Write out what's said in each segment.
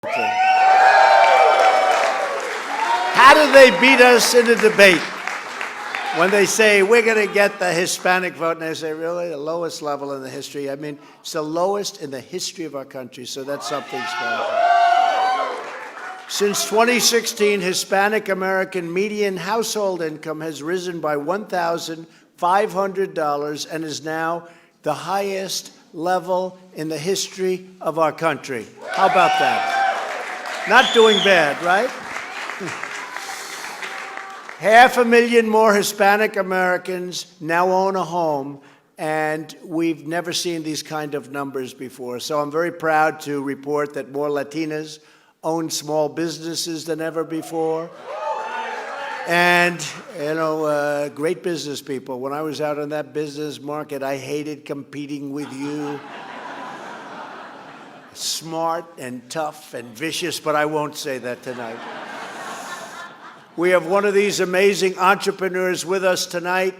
How do they beat us in a debate? When they say, we're going to get the Hispanic vote, and they say, really? The lowest level in the history? I mean, it's the lowest in the history of our country, so that's something special. Since 2016, Hispanic American median household income has risen by $1,500 and is now the highest level in the history of our country. How about that? Not doing bad, right? 500,000 more Hispanic Americans now own a home, and we've never seen these kind of numbers before. So I'm very proud to report that more Latinas own small businesses than ever before. And, you know, great business people. When I was out in that business market, I hated competing with you. Smart and tough and vicious, but I won't say that tonight. We have one of these amazing entrepreneurs with us tonight.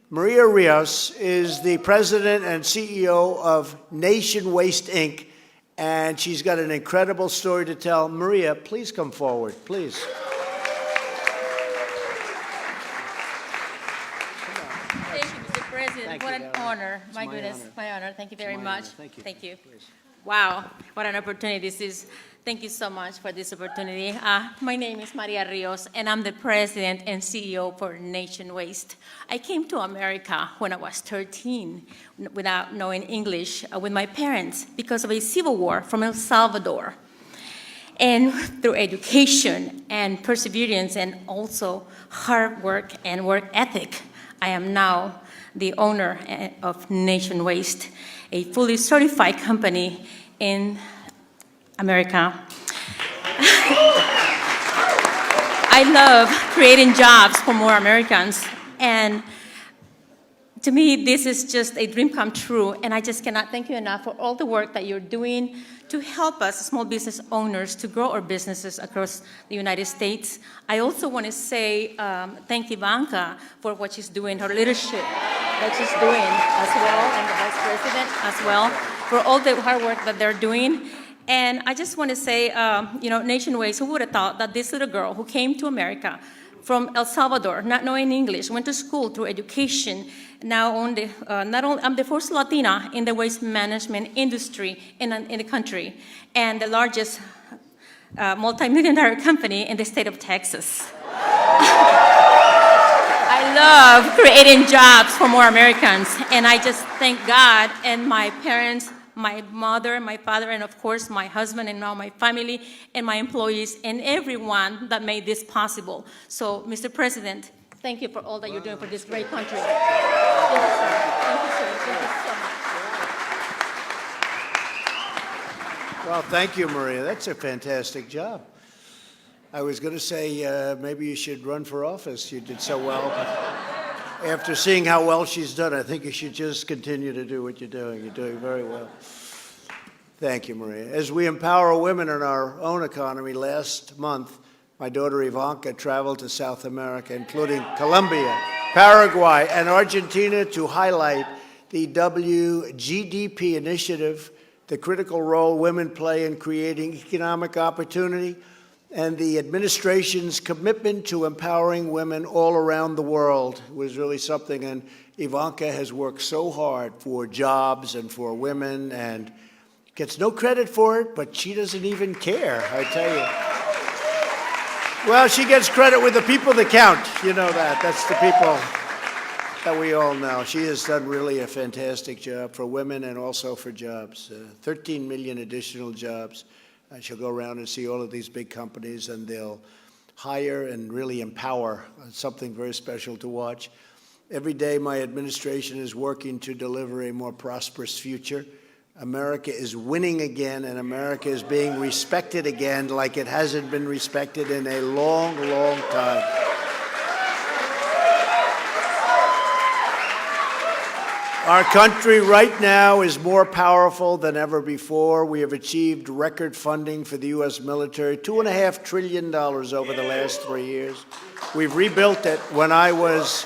Maria Rios is the president and CEO of Nation Waste, Inc., and she's got an incredible story to tell. Maria, please come forward, please. Thank you, Mr. President. What an honor. My goodness, my honor. Thank you very much. Thank you. Thank you. Wow, what an opportunity this is. Thank you so much for this opportunity. My name is Maria Rios, and I'm the president and CEO for Nation Waste. I came to America when I was 13 without knowing English with my parents because of a civil war from El Salvador. And through education and perseverance and also hard work and work ethic, I am now the owner of Nation Waste, a fully certified company in America. I love creating jobs for more Americans, and to me, this is just a dream come true, and I just cannot thank you enough for all the work that you're doing to help us, small business owners, to grow our businesses across the United States. I also want to say thank Ivanka for what she's doing, her leadership that she's doing as well, and the Vice President as well, for all the hard work that they're doing. And I just want to say, you know, Nation Waste, who would have thought that this little girl who came to America from El Salvador, not knowing English, went to school through education, now on the, I'm the first Latina in the waste management industry in the country, and the largest multi-million-dollar company in the state of Texas. I love creating jobs for more Americans, and I just thank God and my parents, my mother, my father, and of course my husband and now my family and my employees and everyone that made this possible. So, Mr. President, thank you for all that you're doing for this great country. Thank you, sir. Thank you, sir. Thank you so much. Well, thank you, Maria. That's a fantastic job. I was going to say maybe you should run for office. You did so well. But after seeing how well she's done, I think you should just continue to do what you're doing. You're doing very well. Thank you, Maria. As we empower women in our own economy, last month, my daughter Ivanka traveled to South America, including Colombia, Paraguay, and Argentina, to highlight the WGDP initiative, the critical role women play in creating economic opportunity, and the administration's commitment to empowering women all around the world was really something. And Ivanka has worked so hard for jobs and for women and gets no credit for it, but she doesn't even care, I tell you. Well, she gets credit with the people that count. You know that. That's the people that we all know. She has done really a fantastic job for women and also for jobs. 13 million additional jobs. She'll go around and see all of these big companies, and they'll hire and really empower. Something very special to watch. Every day, my administration is working to deliver a more prosperous future. America is winning again, and America is being respected again like it hasn't been respected in a long, long time. Our country right now is more powerful than ever before. We have achieved record funding for the U.S. military, $2.5 trillion over the last 3 years. We've rebuilt it. When I was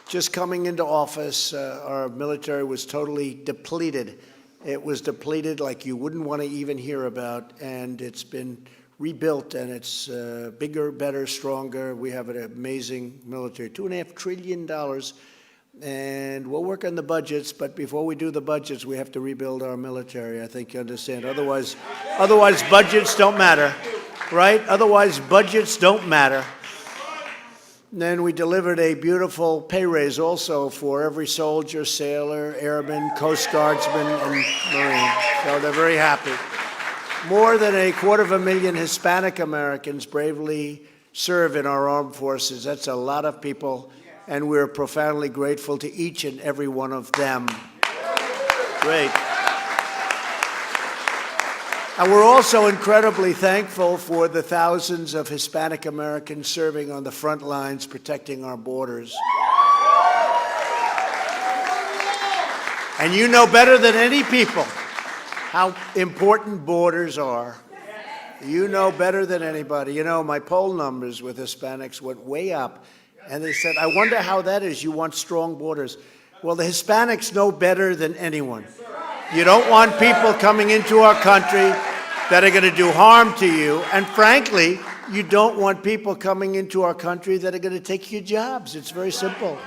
just coming into office, our military was totally depleted. It was depleted like you wouldn't want to even hear about, and it's been rebuilt, and it's bigger, better, stronger. We have an amazing military, $2.5 trillion, and we'll work on the budgets, but before we do the budgets, we have to rebuild our military. I think you understand. Otherwise budgets don't matter, right? Otherwise, budgets don't matter. And then we delivered a beautiful pay raise also for every soldier, sailor, airman, Coast Guardsman, and Marine. So they're very happy. More than 250,000 Hispanic Americans bravely serve in our armed forces. That's a lot of people, and we're profoundly grateful to each and every one of them. Great. And we're also incredibly thankful for the thousands of Hispanic Americans serving on the front lines, protecting our borders. And you know better than any people how important borders are. You know better than anybody. You know, my poll numbers with Hispanics went way up, and they said, I wonder how that is. You want strong borders. Well, the Hispanics know better than anyone. You don't want people coming into our country that are going to do harm to you. And frankly, you don't want people coming into our country that are going to take your jobs. It's very simple.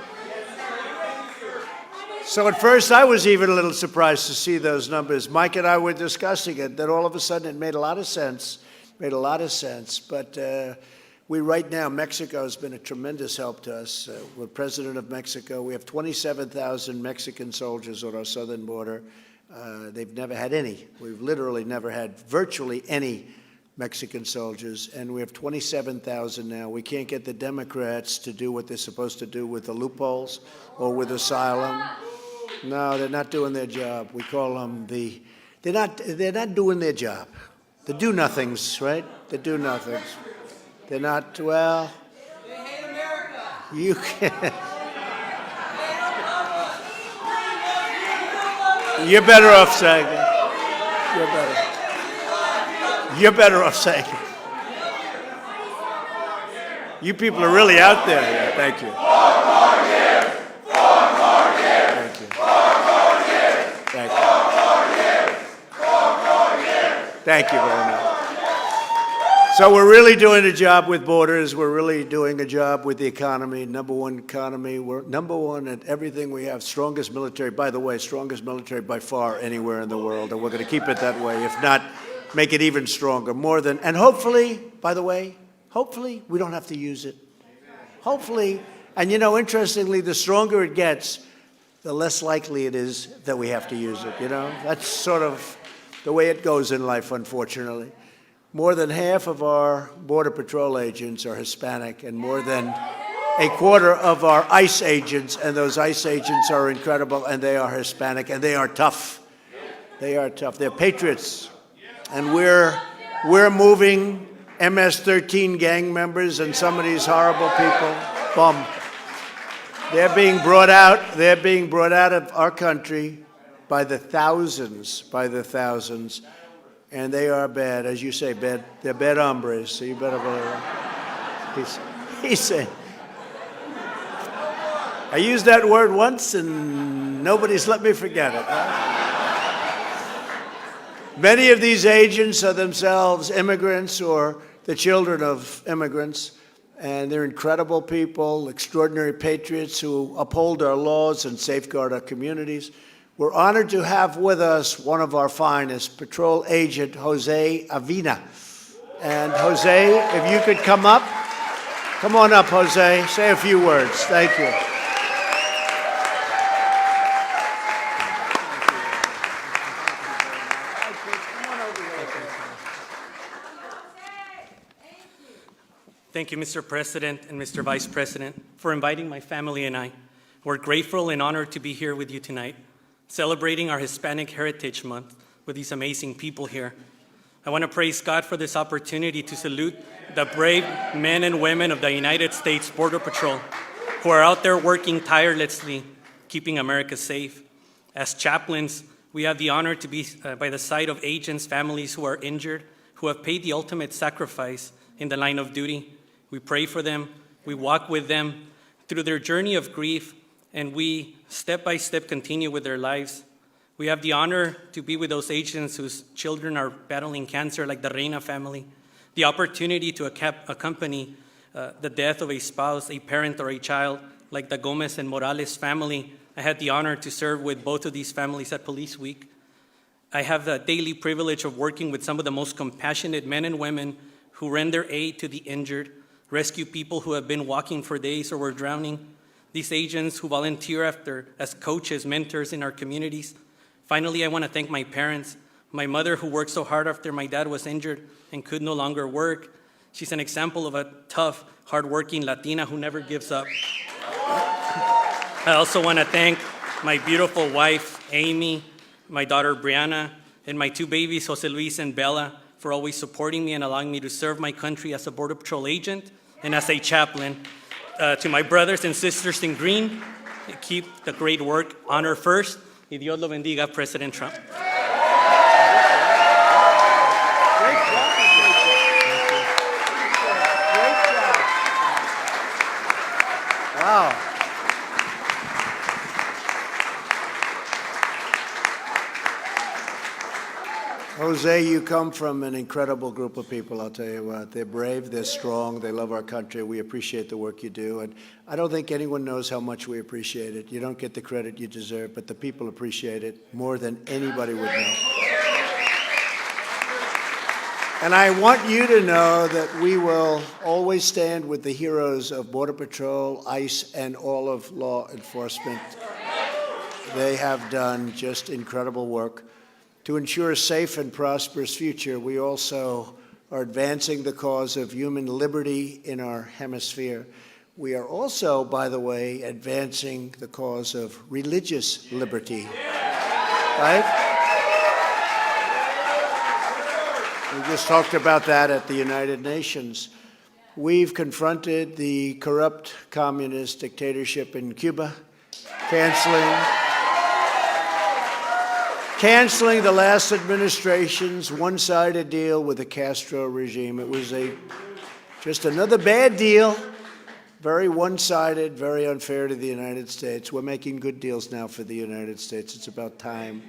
So at first, I was even a little surprised to see those numbers. Mike and I were discussing it. Then all of a sudden, it made a lot of sense. But right now, Mexico has been a tremendous help to us. We're president of Mexico. We have 27,000 Mexican soldiers on our southern border. They've never had any. We've literally never had virtually any Mexican soldiers, and we have 27,000 now. We can't get the Democrats to do what they're supposed to do with the loopholes or with asylum. No, they're not doing their job. We call them they're not doing their job. The do-nothings, right? The do-nothings. They're not, well, they hate America. You can. You're better off saying it. You're better off saying it. You people are really out there. Yeah, thank you. Thank you very much. So we're really doing a job with borders. We're really doing a job with the economy, number one economy. We're number one at everything we have. Strongest military, by the way, strongest military by far anywhere in the world. And we're going to keep it that way. If not, make it even stronger. More than, and hopefully, by the way, hopefully we don't have to use it. Hopefully, and you know, interestingly, the stronger it gets, the less likely it is that we have to use it, you know? That's sort of the way it goes in life, unfortunately. More than half of our Border Patrol agents are Hispanic, and more than a quarter of our ICE agents, and those ICE agents are incredible, and they are Hispanic, and they are tough. They are tough. They're patriots. And we're moving MS-13 gang members and some of these horrible people. Boom. They're being brought out of our country by the thousands, and they are bad, as you say, bad. They're bad hombres, so you better believe it. He's saying, I used that word once, and nobody's let me forget it. Many of these agents are themselves immigrants or the children of immigrants, and they're incredible people, extraordinary patriots who uphold our laws and safeguard our communities. We're honored to have with us one of our finest, Patrol Agent Jose Ivana. And Jose, if you could come up. Come on up, Jose. Say a few words. Thank you. Thank you, Mr. President and Mr. Vice President, for inviting my family and I. We're grateful and honored to be here with you tonight, celebrating our Hispanic Heritage Month with these amazing people here. I want to praise God for this opportunity to salute the brave men and women of the United States Border Patrol who are out there working tirelessly, keeping America safe. As chaplains, we have the honor to be by the side of agents' families who are injured, who have paid the ultimate sacrifice in the line of duty. We pray for them, we walk with them through their journey of grief, and we, step by step, continue with their lives. We have the honor to be with those Asians whose children are battling cancer, like the Reina family. The opportunity to accompany the death of a spouse, a parent, or a child, like the Gomez and Morales family. I had the honor to serve with both of these families at Police Week. I have the daily privilege of working with some of the most compassionate men and women who render aid to the injured, rescue people who have been walking for days or were drowning, these agents who volunteer as coaches, mentors in our communities. Finally, I want to thank my parents, my mother who worked so hard after my dad was injured and could no longer work. She's an example of a tough, hardworking Latina who never gives up. I also want to thank my beautiful wife, Amy, my daughter, Brianna, and my two babies, Jose Luis and Bella, for always supporting me and allowing me to serve my country as a Border Patrol agent and as a chaplain. To my brothers and sisters in green, keep the great work. Honor first. Y Dios lo bendiga, President Trump. Wow. Jose, you come from an incredible group of people, I'll tell you what. They're brave, they're strong, they love our country. We appreciate the work you do, and I don't think anyone knows how much we appreciate it. You don't get the credit you deserve, but the people appreciate it more than anybody would know. And I want you to know that we will always stand with the heroes of Border Patrol, ICE, and all of law enforcement. They have done just incredible work. To ensure a safe and prosperous future, we also are advancing the cause of human liberty in our hemisphere. We are also, by the way, advancing the cause of religious liberty. Right? We just talked about that at the United Nations. We've confronted the corrupt communist dictatorship in Cuba, canceling the last administration's one-sided deal with the Castro regime. It was just another bad deal, very one-sided, very unfair to the United States. We're making good deals now for the United States. It's about time.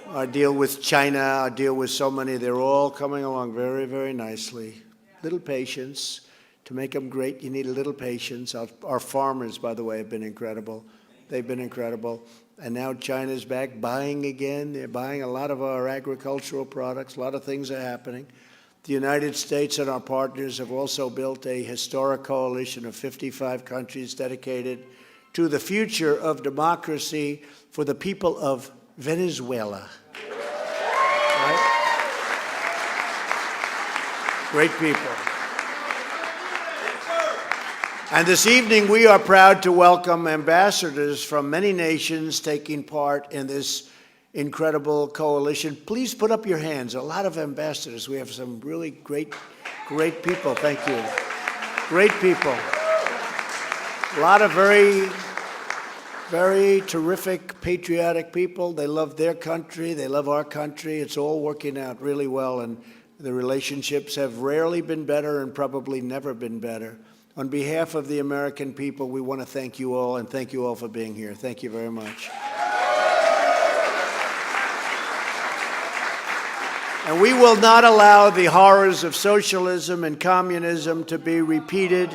Our deal with China, our deal with so many, they're all coming along very, very nicely. Little patience. To make them great, you need a little patience. Our farmers, by the way, have been incredible. They've been incredible. And now China's back buying again. They're buying a lot of our agricultural products. A lot of things are happening. The United States and our partners have also built a historic coalition of 55 countries dedicated to the future of democracy for the people of Venezuela. Right? Great people. And this evening, we are proud to welcome ambassadors from many nations taking part in this incredible coalition. Please put up your hands. A lot of ambassadors. We have some really great people. Thank you. Great people. A lot of very, very terrific, patriotic people. They love their country. They love our country. It's all working out really well, and the relationships have rarely been better and probably never been better. On behalf of the American people, we want to thank you all, and thank you all for being here. Thank you very much. And we will not allow the horrors of socialism and communism to be repeated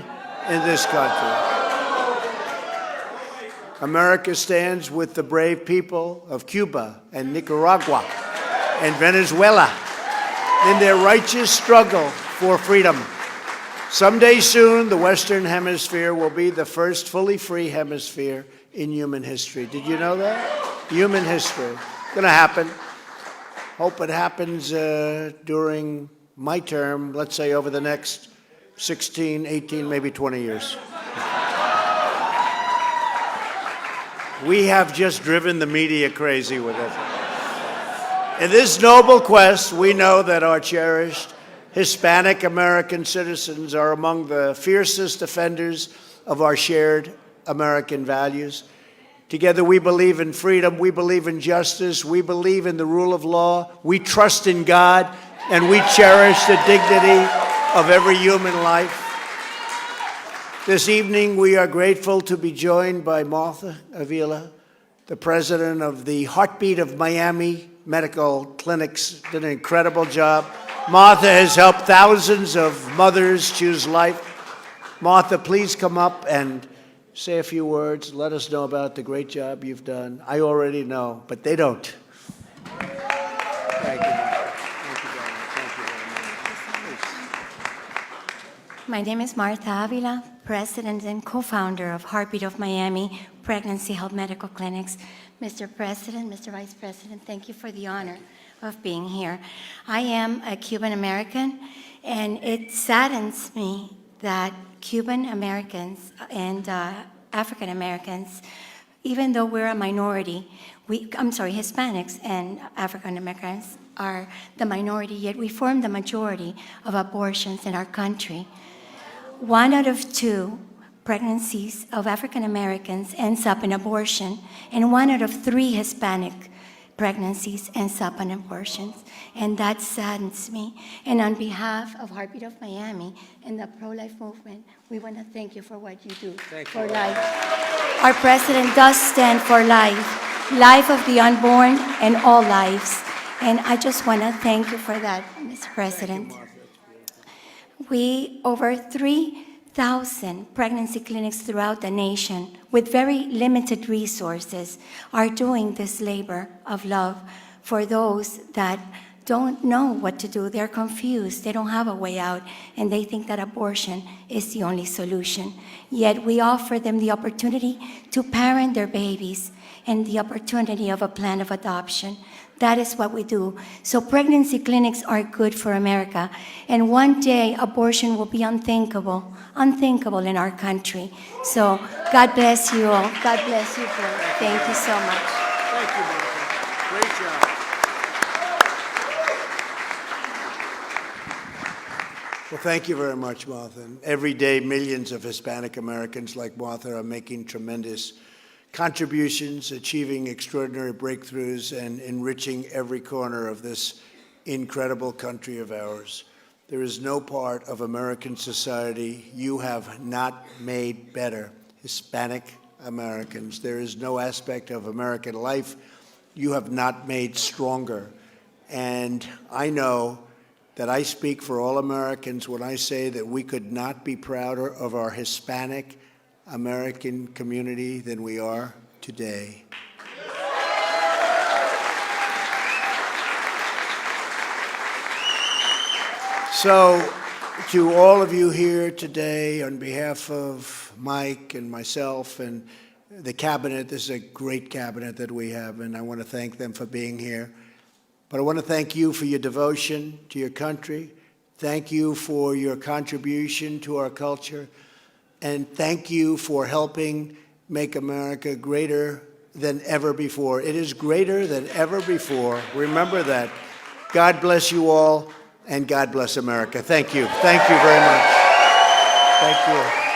in this country. America stands with the brave people of Cuba and Nicaragua and Venezuela in their righteous struggle for freedom. Someday soon, the Western Hemisphere will be the first fully free hemisphere in human history. Did you know that? Human history. It's going to happen. Hope it happens during my term, let's say over the next 16, 18, maybe 20 years. We have just driven the media crazy with it. In this noble quest, we know that our cherished Hispanic American citizens are among the fiercest defenders of our shared American values. Together we believe in freedom, we believe in justice, we believe in the rule of law, we trust in God, and we cherish the dignity of every human life. This evening we are grateful to be joined by Martha Avila, the president of the Heartbeat of Miami Medical Clinics, did an incredible job. Martha has helped thousands of mothers choose life. Martha, please come up and say a few words. Let us know about the great job you've done. I already know, but they don't. Thank you, Martha. Thank you, darling. Thank you very much. Please. My name is Martha Avila, President and co-founder of Heartbeat of Miami Pregnancy Health Medical Clinics. Mr. President, Mr. Vice President, thank you for the honor of being here. I am a Cuban American, and it saddens me that Cuban Americans and African Americans, even though we're a minority, Hispanics and African Americans are the minority, yet we form the majority of abortions in our country. 1 out of 2 pregnancies of African Americans ends up in abortion, and 1 out of 3 Hispanic pregnancies ends up in abortions. And that saddens me. And on behalf of Heartbeat of Miami and the pro-life movement, we want to thank you for what you do for life. Our president does stand for life, life of the unborn and all lives. And I just want to thank you for that, Mr. President. We, over 3,000 pregnancy clinics throughout the nation with very limited resources, are doing this labor of love for those that don't know what to do. They're confused. They don't have a way out, and they think that abortion is the only solution. Yet we offer them the opportunity to parent their babies and the opportunity of a plan of adoption. That is what we do. So pregnancy clinics are good for America. And one day, abortion will be unthinkable in our country. So God bless you all. God bless you both. Thank you so much. Thank you, Martha. Great job. Well, thank you very much, Martha. And every day, millions of Hispanic Americans like Martha are making tremendous contributions, achieving extraordinary breakthroughs, and enriching every corner of this incredible country of ours. There is no part of American society you have not made better, Hispanic Americans. There is no aspect of American life you have not made stronger. And I know that I speak for all Americans when I say that we could not be prouder of our Hispanic American community than we are today. So, to all of you here today, on behalf of Mike and myself and the cabinet, this is a great cabinet that we have, and I want to thank them for being here. But I want to thank you for your devotion to your country. Thank you for your contribution to our culture. And thank you for helping make America greater than ever before. It is greater than ever before. Remember that. God bless you all, and God bless America. Thank you. Thank you very much. Thank you.